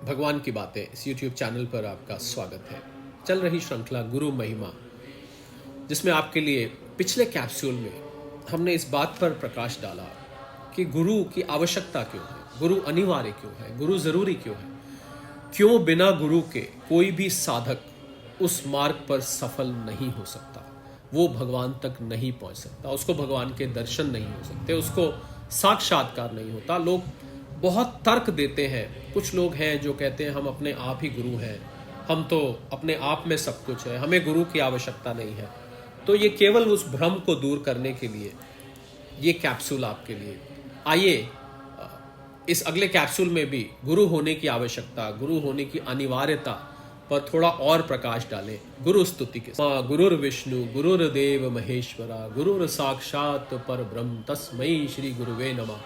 भगवान की बातें इस YouTube चैनल पर आपका स्वागत है। चल रही श्रृंखला गुरु महिमा, जिसमें आपके लिए पिछले कैप्सूल में हमने इस बात पर प्रकाश डाला कि गुरु की आवश्यकता क्यों है, गुरु अनिवार्य क्यों है, गुरु जरूरी क्यों है, क्यों बिना गुरु के कोई भी साधक उस मार्ग पर सफल नहीं हो सकता, वो भगवान तक नहीं पहुंच सकता, उसको भगवान के दर्शन नहीं हो सकते, उसको साक्षात्कार नहीं होता। लोग बहुत तर्क देते हैं। कुछ लोग हैं जो कहते हैं हम अपने आप ही गुरु हैं, हम तो अपने आप में सब कुछ है, हमें गुरु की आवश्यकता नहीं है। तो ये केवल उस भ्रम को दूर करने के लिए ये कैप्सूल आपके लिए। आइए इस अगले कैप्सूल में भी गुरु होने की आवश्यकता, गुरु होने की अनिवार्यता पर थोड़ा और प्रकाश डालें गुरु स्तुति के साथ। गुरुर्विष्णु गुरुर्देव महेश्वरा, गुरुर साक्षात पर ब्रह्म, तस्मै श्री गुरुवे नमः,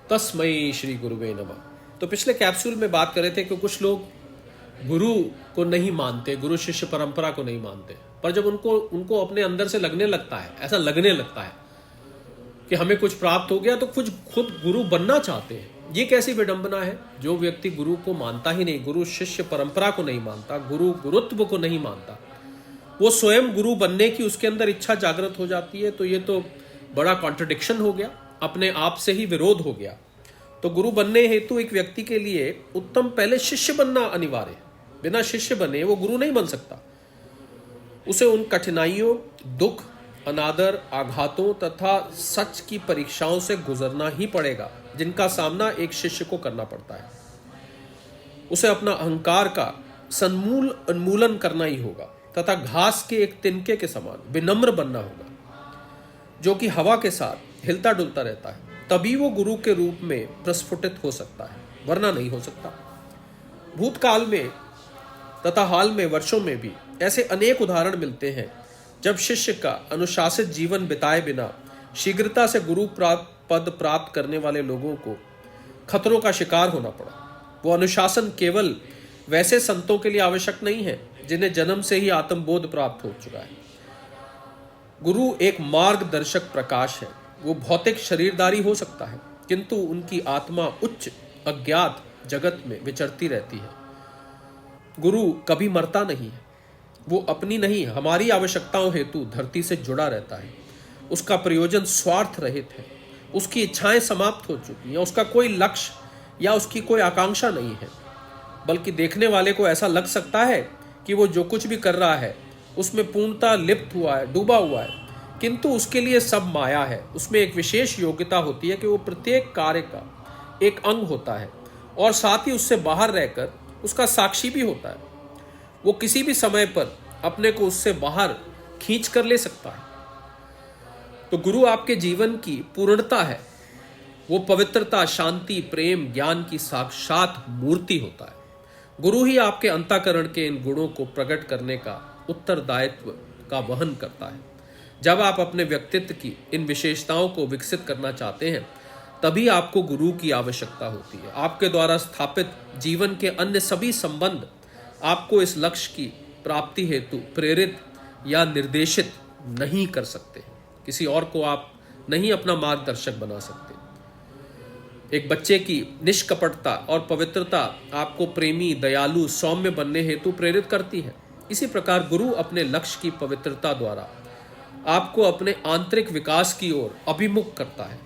तस्मै श्री गुरुवे नमः। तो पिछले कैप्सूल में बात कर रहे थे कि कुछ लोग गुरु को नहीं मानते, गुरु शिष्य परंपरा को नहीं मानते, पर जब उनको अपने अंदर से लगने लगता है, ऐसा लगने लगता है कि हमें कुछ प्राप्त हो गया, तो खुद गुरु बनना चाहते हैं। ये कैसी विडंबना है। जो व्यक्ति गुरु को मानता ही नहीं, गुरु शिष्य परंपरा को नहीं मानता, गुरुत्व को नहीं मानता, वो स्वयं गुरु बनने की उसके अंदर इच्छा जागृत हो जाती है, तो ये तो बड़ा कॉन्ट्रडिक्शन हो गया, अपने आप से ही विरोध हो गया। तो गुरु बनने हेतु एक व्यक्ति के लिए उत्तम पहले शिष्य बनना अनिवार्य है। बिना शिष्य बने वो गुरु नहीं बन सकता। उसे उन कठिनाइयों, दुख, अनादर, आघातों तथा सच की परीक्षाओं से गुजरना ही पड़ेगा, जिनका सामना एक शिष्य को करना पड़ता है। उसे अपना अहंकार का उन्मूलन करना ही होगा तथा घास के एक तिनके के समान विनम्र बनना होगा, जो कि हवा के साथ हिलता डुलता रहता है। तभी वो गुरु के रूप में प्रस्फुटित हो सकता है, वरना नहीं हो सकता। भूतकाल में तथा हाल में वर्षों में भी ऐसे अनेक उदाहरण मिलते हैं जब शिष्य का अनुशासित जीवन बिताए बिना शीघ्रता से गुरु पद प्राप्त करने वाले लोगों को खतरों का शिकार होना पड़ा। वो अनुशासन केवल वैसे संतों के लिए आवश्यक नहीं है जिन्हें जन्म से ही आत्मबोध प्राप्त हो चुका है। गुरु एक मार्गदर्शक प्रकाश है। वो भौतिक शरीरधारी हो सकता है, किंतु उनकी आत्मा उच्च अज्ञात जगत में विचरती रहती है। गुरु कभी मरता नहीं है। वो अपनी नहीं, हमारी आवश्यकताओं हेतु धरती से जुड़ा रहता है। उसका प्रयोजन स्वार्थ रहित है। उसकी इच्छाएं समाप्त हो चुकी हैं। उसका कोई लक्ष्य या उसकी कोई आकांक्षा नहीं है, बल्कि देखने वाले को ऐसा लग सकता है कि वो जो कुछ भी कर रहा है उसमें पूर्णतः लिप्त हुआ है, डूबा हुआ है, किंतु उसके लिए सब माया है। उसमें एक विशेष योग्यता होती है कि वो प्रत्येक कार्य का एक अंग होता है और साथ ही उससे बाहर रहकर उसका साक्षी भी होता है। वो किसी भी समय पर अपने को उससे बाहर खींच कर ले सकता है। तो गुरु आपके जीवन की पूर्णता है। वो पवित्रता, शांति, प्रेम, ज्ञान की साक्षात मूर्ति होता है। गुरु ही आपके अंतःकरण के इन गुणों को प्रकट करने का उत्तरदायित्व का वहन करता है। जब आप अपने व्यक्तित्व की इन विशेषताओं को विकसित करना चाहते हैं, तभी आपको गुरु की आवश्यकता होती है। आपके द्वारा स्थापित जीवन के अन्य सभी संबंध आपको इस लक्ष्य की प्राप्ति हेतु प्रेरित या निर्देशित नहीं कर सकते। किसी और को आप नहीं अपना मार्गदर्शक बना सकते। एक बच्चे की निष्कपटता और पवित्रता आपको प्रेमी, दयालु, सौम्य बनने हेतु प्रेरित करती है। इसी प्रकार गुरु अपने लक्ष्य की पवित्रता द्वारा आपको अपने आंतरिक विकास की ओर अभिमुख करता है।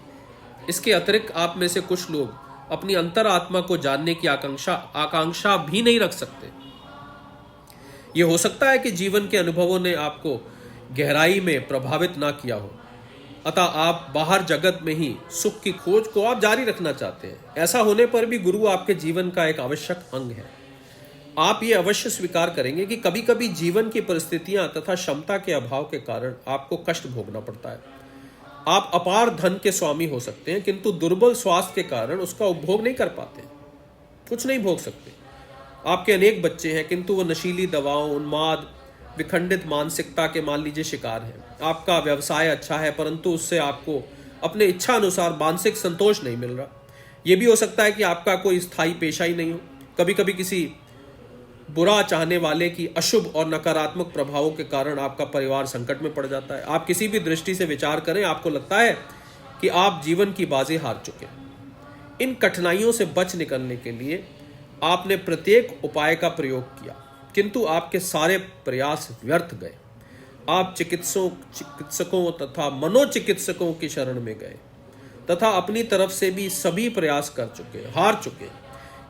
इसके अतिरिक्त आप में से कुछ लोग अपनी अंतरात्मा को जानने की आकांक्षा भी नहीं रख सकते। यह हो सकता है कि जीवन के अनुभवों ने आपको गहराई में प्रभावित ना किया हो, अतः आप बाहर जगत में ही सुख की खोज को आप जारी रखना चाहते हैं। ऐसा होने पर भी गुरु आपके जीवन का एक आवश्यक अंग है। आप ये अवश्य स्वीकार करेंगे कि कभी कभी जीवन की परिस्थितियां तथा क्षमता के अभाव के कारण आपको कष्ट भोगना पड़ता है। आप अपार धन के स्वामी हो सकते हैं, किंतु दुर्बल स्वास्थ्य के कारण उसका उपभोग नहीं कर पाते, कुछ नहीं भोग सकते। आपके अनेक बच्चे हैं, किंतु वो नशीली दवाओं, उन्माद, विखंडित मानसिकता के मान लीजिए शिकार हैं। आपका व्यवसाय अच्छा है, परंतु उससे आपको अपने इच्छा अनुसार मानसिक संतोष नहीं मिल रहा। यह भी हो सकता है कि आपका कोई स्थायी पेशा ही नहीं हो। कभी कभी किसी बुरा चाहने वाले की अशुभ और नकारात्मक प्रभावों के कारण आपका परिवार संकट में पड़ जाता है। आप किसी भी दृष्टि से विचार करें, आपको लगता है कि आप जीवन की बाजी हार चुके हैं। इन कठिनाइयों से बच निकलने के लिए आपने प्रत्येक उपाय का प्रयोग किया, किंतु आपके सारे प्रयास व्यर्थ गए। आप चिकित्सकों तथा मनोचिकित्सकों की शरण में गए तथा अपनी तरफ से भी सभी प्रयास कर चुके, हार चुके।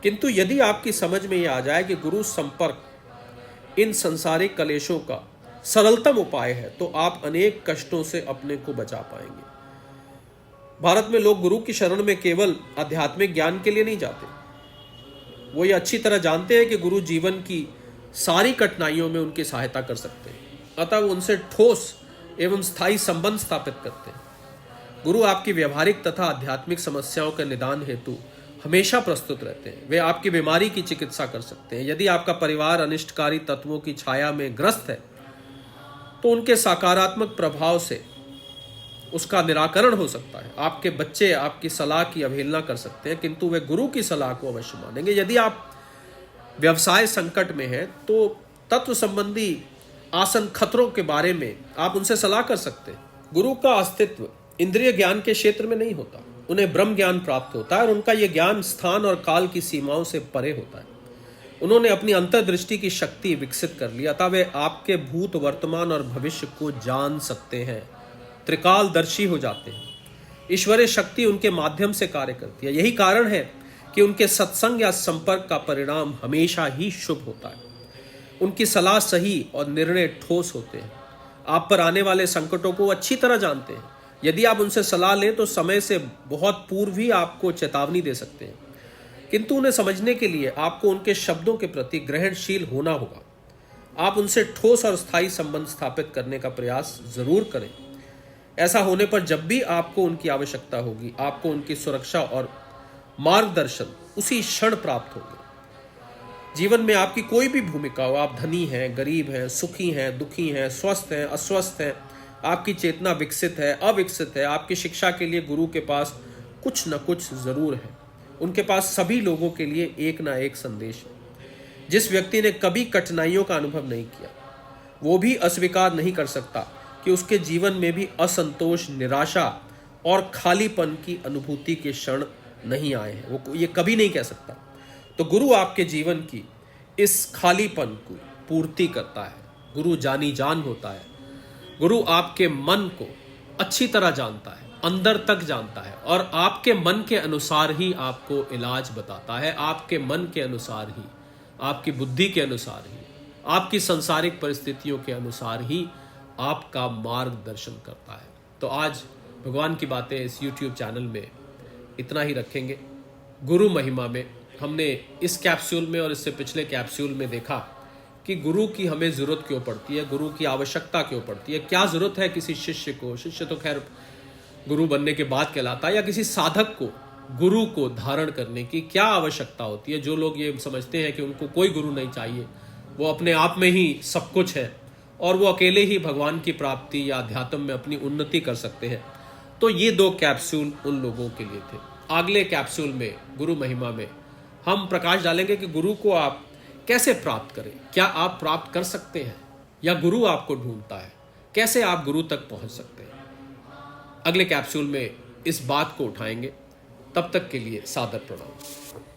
किंतु यदि आपकी समझ में यह आ जाए कि गुरु संपर्क इन संसारिक कलेशों का सरलतम उपाय है, तो आप अनेक कष्टों से अपने को बचा पाएंगे। भारत में लोग गुरु की शरण में केवल आध्यात्मिक ज्ञान के लिए नहीं जाते, वो ये अच्छी तरह जानते हैं कि गुरु जीवन की सारी कठिनाइयों में उनकी सहायता कर सकते हैं, अतः वो उनसे ठोस एवं स्थायी संबंध स्थापित करते हैं। गुरु आपकी व्यवहारिक तथा आध्यात्मिक समस्याओं के निदान हेतु हमेशा प्रस्तुत रहते हैं। वे आपकी बीमारी की चिकित्सा कर सकते हैं। यदि आपका परिवार अनिष्टकारी तत्वों की छाया में ग्रस्त है, तो उनके सकारात्मक प्रभाव से उसका निराकरण हो सकता है। आपके बच्चे आपकी सलाह की अवहेलना कर सकते हैं, किंतु वे गुरु की सलाह को अवश्य मानेंगे। यदि आप व्यवसाय संकट में हैं, तो तत्व संबंधी आसन खतरों के बारे में आप उनसे सलाह कर सकते हैं। गुरु का अस्तित्व इंद्रिय ज्ञान के क्षेत्र में नहीं होता, उन्हें ब्रह्म ज्ञान प्राप्त होता है और उनका यह ज्ञान स्थान और काल की सीमाओं से परे होता है। उन्होंने अपनी अंतर्दृष्टि की शक्ति विकसित कर ली, अतः वे आपके भूत, वर्तमान और भविष्य को जान सकते हैं, त्रिकालदर्शी हो जाते हैं। ईश्वरीय शक्ति उनके माध्यम से कार्य करती है। यही कारण है कि उनके सत्संग या संपर्क का परिणाम हमेशा ही शुभ होता है। उनकी सलाह सही और निर्णय ठोस होते हैं। आप पर आने वाले संकटों को अच्छी तरह जानते हैं। यदि आप उनसे सलाह लें तो समय से बहुत पूर्व ही आपको चेतावनी दे सकते हैं, किंतु उन्हें समझने के लिए आपको उनके शब्दों के प्रति ग्रहणशील होना होगा। आप उनसे ठोस और स्थायी संबंध स्थापित करने का प्रयास जरूर करें। ऐसा होने पर जब भी आपको उनकी आवश्यकता होगी, आपको उनकी सुरक्षा और मार्गदर्शन उसी क्षण प्राप्त होंगे। जीवन में आपकी कोई भी भूमिका हो, आप धनी हैं, गरीब हैं, सुखी हैं, दुखी हैं, स्वस्थ हैं, अस्वस्थ हैं, आपकी चेतना विकसित है, अविकसित है, आपकी शिक्षा के लिए गुरु के पास कुछ न कुछ जरूर है। उनके पास सभी लोगों के लिए एक ना एक संदेश है। जिस व्यक्ति ने कभी कठिनाइयों का अनुभव नहीं किया, वो भी अस्वीकार नहीं कर सकता कि उसके जीवन में भी असंतोष, निराशा और खालीपन की अनुभूति के क्षण नहीं आए हैं। वो ये कभी नहीं कह सकता। तो गुरु आपके जीवन की इस खालीपन को पूर्ति करता है। गुरु जानी जान होता है। गुरु आपके मन को अच्छी तरह जानता है, अंदर तक जानता है, और आपके मन के अनुसार ही आपको इलाज बताता है। आपके मन के अनुसार ही, आपकी बुद्धि के अनुसार ही, आपकी सांसारिक परिस्थितियों के अनुसार ही आपका मार्गदर्शन करता है। तो आज भगवान की बातें इस YouTube चैनल में इतना ही रखेंगे। गुरु महिमा में हमने इस कैप्सूल में और इससे पिछले कैप्सूल में देखा कि गुरु की हमें ज़रूरत क्यों पड़ती है, गुरु की आवश्यकता क्यों पड़ती है, क्या ज़रूरत है किसी शिष्य को। शिष्य तो खैर गुरु बनने के बाद कहलाता है, या किसी साधक को गुरु को धारण करने की क्या आवश्यकता होती है। जो लोग ये समझते हैं कि उनको कोई गुरु नहीं चाहिए, वो अपने आप में ही सब कुछ है और वो अकेले ही भगवान की प्राप्ति या अध्यात्म में अपनी उन्नति कर सकते हैं, तो ये 2 कैप्सूल उन लोगों के लिए थे। अगले कैप्सूल में, गुरु महिमा में, हम प्रकाश डालेंगे कि गुरु को आप कैसे प्राप्त करें। क्या आप प्राप्त कर सकते हैं या गुरु आपको ढूंढता है? कैसे आप गुरु तक पहुंच सकते हैं? अगले कैप्सूल में इस बात को उठाएंगे। तब तक के लिए सादर प्रणाम।